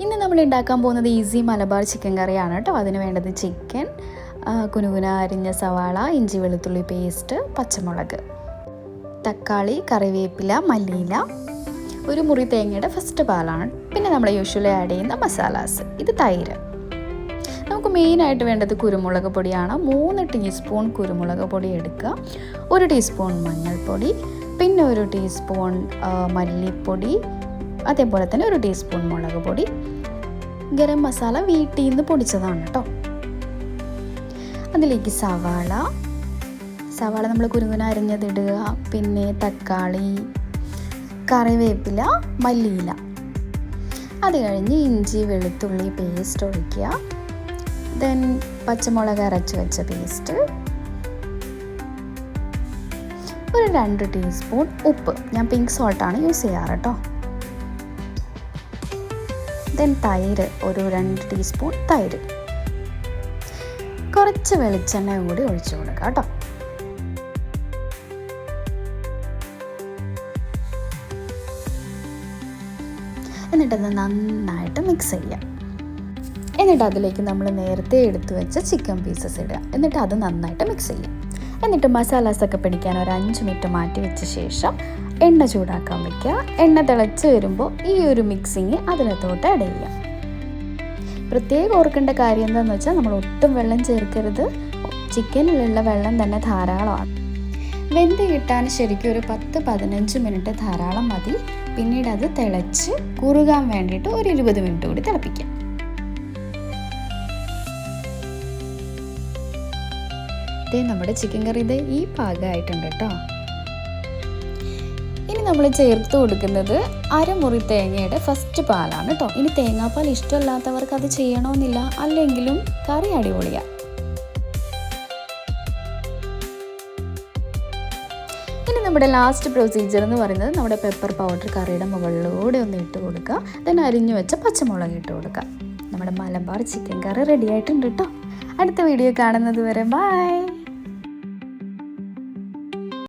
ഇന്ന് നമ്മൾ ഉണ്ടാക്കാൻ പോകുന്നത് ഈസി മലബാർ ചിക്കൻ കറിയാണ് കേട്ടോ. അതിന് വേണ്ടത് ചിക്കൻ, കുനുകുന അരിഞ്ഞ സവാള, ഇഞ്ചി വെളുത്തുള്ളി പേസ്റ്റ്, പച്ചമുളക്, തക്കാളി, കറിവേപ്പില, മല്ലിയില, ഒരു മുറി തേങ്ങയുടെ ഫസ്റ്റ് പാലാണ്. പിന്നെ നമ്മൾ യൂഷ്വലി ആഡ് ചെയ്യുന്ന മസാലാസ്, ഇത് തൈര്. നമുക്ക് മെയിനായിട്ട് വേണ്ടത് കുരുമുളക് പൊടിയാണ്. 3 ടീസ്പൂൺ കുരുമുളക് പൊടി എടുക്കുക, 1 ടീസ്പൂൺ മഞ്ഞൾപ്പൊടി, പിന്നെ 1 ടീസ്പൂൺ മല്ലിപ്പൊടി, അതേപോലെ തന്നെ 1 ടീസ്പൂൺ മുളക് പൊടി. ഗരം മസാല വീട്ടിൽ നിന്ന് പൊടിച്ചതാണ് കേട്ടോ. അതിലേക്ക് സവാള നമ്മൾ കുരുകുന അരിഞ്ഞതിടുക, പിന്നെ തക്കാളി, കറിവേപ്പില, മല്ലിയില. അത് കഴിഞ്ഞ് ഇഞ്ചി വെളുത്തുള്ളി പേസ്റ്റ് ഒഴിക്കുക. ദെൻ പച്ചമുളക് അരച്ച് വെച്ച പേസ്റ്റ്, ഒരു 2 ടീസ്പൂൺ ഉപ്പ്, ഞാൻ പിങ്ക് സോൾട്ടാണ് യൂസ് ചെയ്യാറ് കേട്ടോ. ദെൻ തൈര്, ഒരു 2 ടീസ്പൂൺ തൈര്, കുറച്ച് വെളിച്ചെണ്ണ കൂടി ഒഴിച്ചു കൊടുക്കുക കേട്ടോ. എന്നിട്ടത് നന്നായിട്ട് മിക്സ് ചെയ്യുക. എന്നിട്ട് അതിലേക്ക് നമ്മൾ നേരത്തെ എടുത്തു വെച്ച ചിക്കൻ പീസസ് ഇടുക. എന്നിട്ട് അത് നന്നായിട്ട് മിക്സ് ചെയ്യുക. എന്നിട്ട് മസാലാസൊക്കെ പിടിക്കാൻ ഒരു 5 മിനിറ്റ് മാറ്റി വെച്ച ശേഷം എണ്ണ ചൂടാക്കാൻ വയ്ക്കുക. എണ്ണ തിളച്ച് വരുമ്പോൾ ഈ ഒരു മിക്സിങ് അതിനകത്തോട്ട് ആഡ് ചെയ്യുക. പ്രത്യേകം ഓർക്കേണ്ട കാര്യം എന്താണെന്ന് വെച്ചാൽ നമ്മൾ ഒട്ടും വെള്ളം ചേർക്കരുത്. ചിക്കനിലുള്ള വെള്ളം തന്നെ ധാരാളമാണ്. വെന്ത് കിട്ടാൻ ശരിക്കും ഒരു 10-15 മിനിറ്റ് ധാരാളം മതി. പിന്നീട് അത് തിളച്ച് കുറുകാൻ വേണ്ടിയിട്ട് ഒരു 20 മിനിറ്റ് കൂടി തിളപ്പിക്കാം. നമ്മുടെ ചിക്കൻ കറി ഈ പാകമായിട്ടുണ്ട് കേട്ടോ. ഇനി നമ്മൾ ചേർത്ത് കൊടുക്കുന്നത് അരമുറി തേങ്ങയുടെ ഫസ്റ്റ് പാലാണ് കേട്ടോ. ഇനി തേങ്ങാപ്പാൽ ഇഷ്ടമല്ലാത്തവർക്ക് അത് ചെയ്യണമെന്നില്ല, അല്ലെങ്കിലും കറി അടിപൊളിയാണ്. ഇനി നമ്മുടെ ലാസ്റ്റ് പ്രൊസീജിയർ എന്ന് പറയുന്നത് നമ്മുടെ പെപ്പർ പൗഡർ കറിയുടെ മുകളിലൂടെ ഒന്ന് ഇട്ട് കൊടുക്കുക. then അരിഞ്ഞു വെച്ച പച്ചമുളക് ഇട്ട് കൊടുക്കുക. നമ്മുടെ മലബാർ ചിക്കൻ കറി റെഡി ആയിട്ടുണ്ട് കേട്ടോ. അടുത്ത വീഡിയോ കാണുന്നത് വരെ ബൈ.